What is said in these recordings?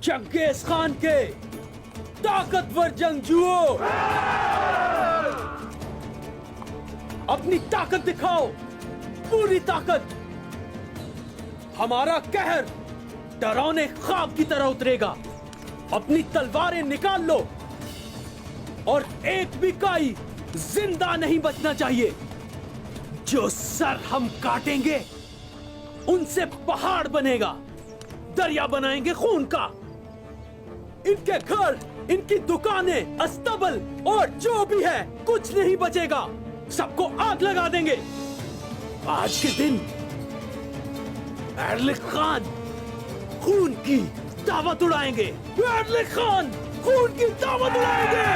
Genghis Khan के ताकतवर जंगजुओं, अपनी ताकत दिखाओ, पूरी ताकत। हमारा कहर डरावने ख्वाब की तरह उतरेगा। अपनी तलवारें निकाल लो और एक भी काई जिंदा नहीं बचना चाहिए। जो सर हम काटेंगे उनसे पहाड़ बनेगा, दरिया बनाएंगे खून का। इनके घर, इनकी दुकानें, अस्तबल और जो भी है कुछ नहीं बचेगा। सबको आग लगा देंगे। आज के दिन एरलिक खान खून की दावत उड़ाएंगे। एरलिक खान खून की दावत उड़ाएंगे।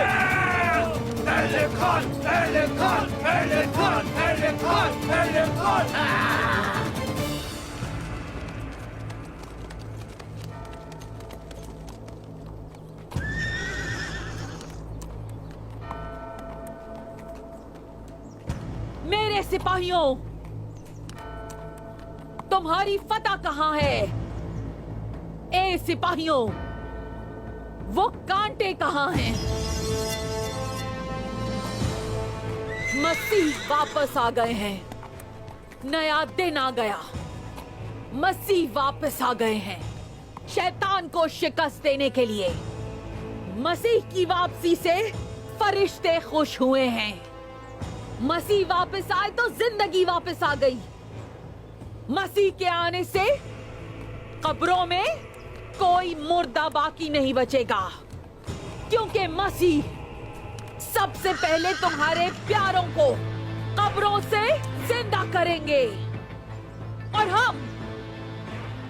एरलिक खान, एरलिक खान, एरलिक खान, एरलिक खान, एरलिक खान। मेरे सिपाहियों, तुम्हारी फतह कहां है? ए सिपाहियों, वो कांटे कहां हैं? मसीह वापस आ गए हैं। नया दिन आ गया। मसीह वापस आ गए हैं शैतान को शिकस्त देने के लिए। मसीह की वापसी से फरिश्ते खुश हुए हैं। मसीह वापस आए तो जिंदगी वापस आ गई। मसीह के आने से कब्रों में कोई मुर्दा बाकी नहीं बचेगा, क्योंकि मसीह सबसे पहले तुम्हारे प्यारों को कब्रों से जिंदा करेंगे और हम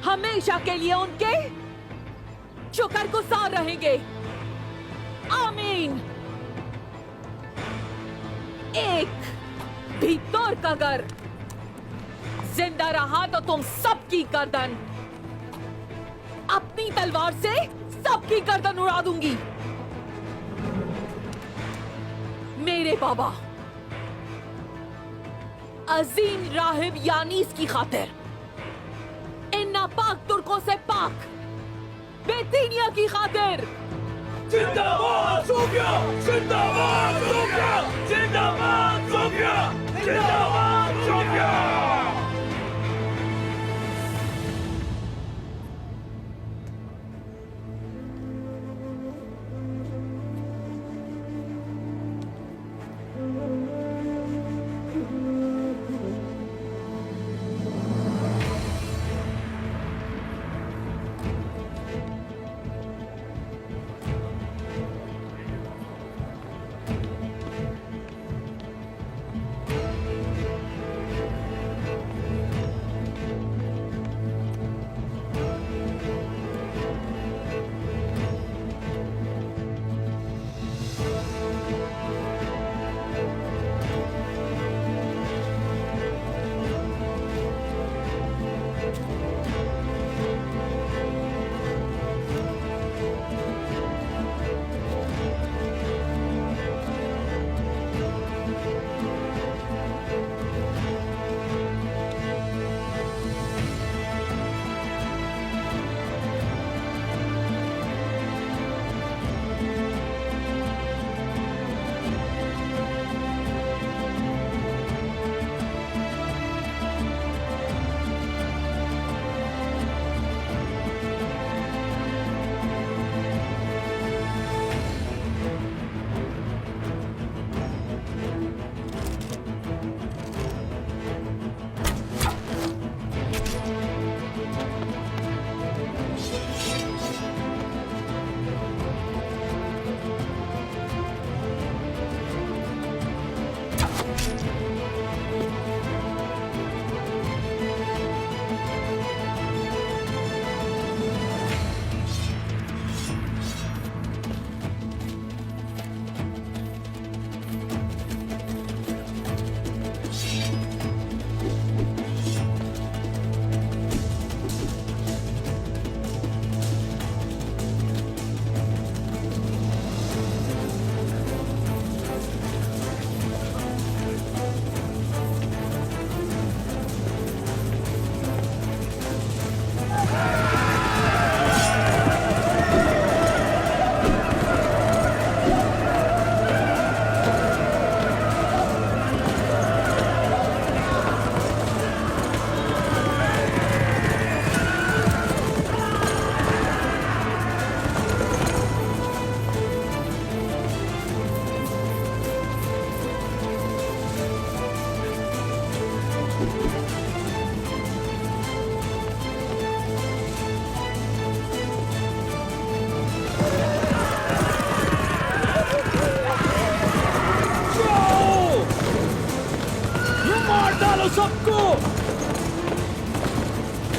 हमेशा के लिए उनके शुक्रगुजार रहेंगे। आमीन। एक भी तुर्क अगर जिंदा रहा तो तुम सबकी गर्दन अपनी तलवार से सबकी गर्दन उड़ा दूंगी। मेरे बाबा अजीम राहिब यानीस की खातिर, इन नापाक तुर्कों से पाक बेतीनिया की खातिर। जिंदाबाद सोफिया, जिंदाबाद सोफिया, जिंदाबाद सोफिया, जिंदाबाद सोफिया।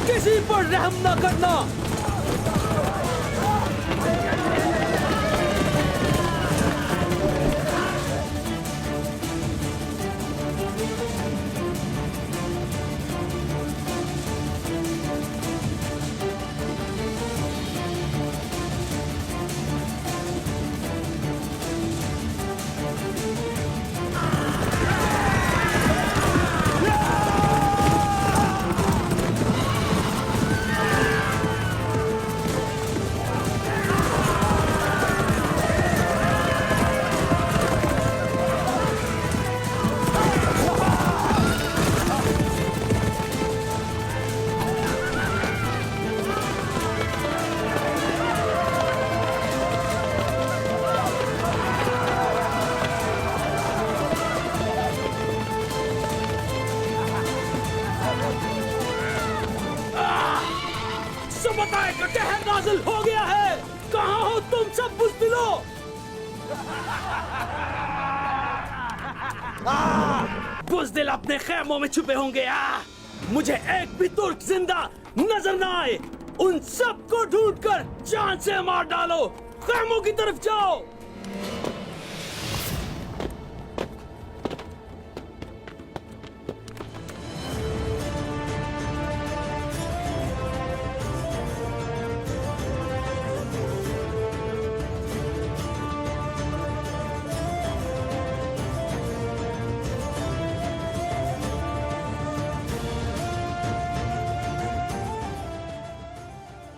किसी पर रहम न करना। कहर नाज़िल हो गया है। कहाँ हो तुम सब बुज़दिलो? बुज़दिल अपने खेमों में छुपे होंगे। मुझे एक भी तुर्क जिंदा नजर ना आए। उन सबको ढूंढकर जान से मार डालो। खेमों की तरफ जाओ।